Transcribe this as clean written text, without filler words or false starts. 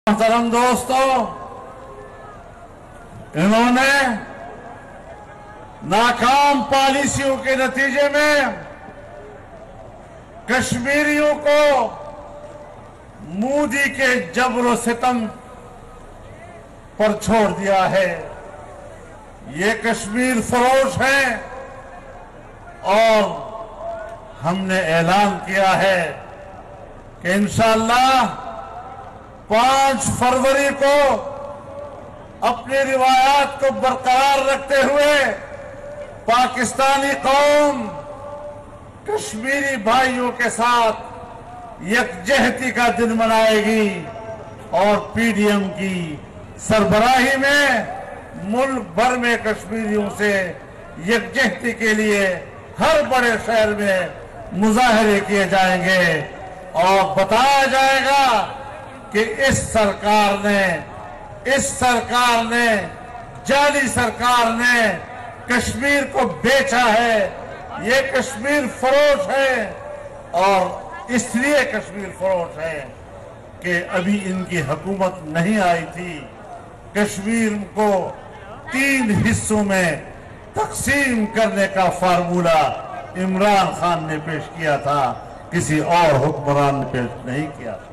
محترم دوستوں، انہوں نے ناکام پالیسیوں کے نتیجے میں کشمیریوں کو مودی کے جبر و ستم پر چھوڑ دیا ہے۔ یہ کشمیر فروش ہیں اور ہم نے اعلان کیا ہے کہ انشاءاللہ 5 فروری کو اپنی روایات کو برقرار رکھتے ہوئے پاکستانی قوم کشمیری بھائیوں کے ساتھ یکجہتی کا دن منائے گی اور پی ڈی ایم کی سربراہی میں ملک بھر میں کشمیریوں سے یکجہتی کے لیے ہر بڑے شہر میں مظاہرے کیے جائیں گے اور بتایا جائے گا کہ اس سرکار نے جعلی سرکار نے کشمیر کو بیچا ہے، یہ کشمیر فروش ہے اور اس لیے کشمیر فروش ہے کہ ابھی ان کی حکومت نہیں آئی تھی۔ کشمیر کو 3 حصوں میں تقسیم کرنے کا فارمولہ عمران خان نے پیش کیا تھا، کسی اور حکمران نے پیش نہیں کیا تھا۔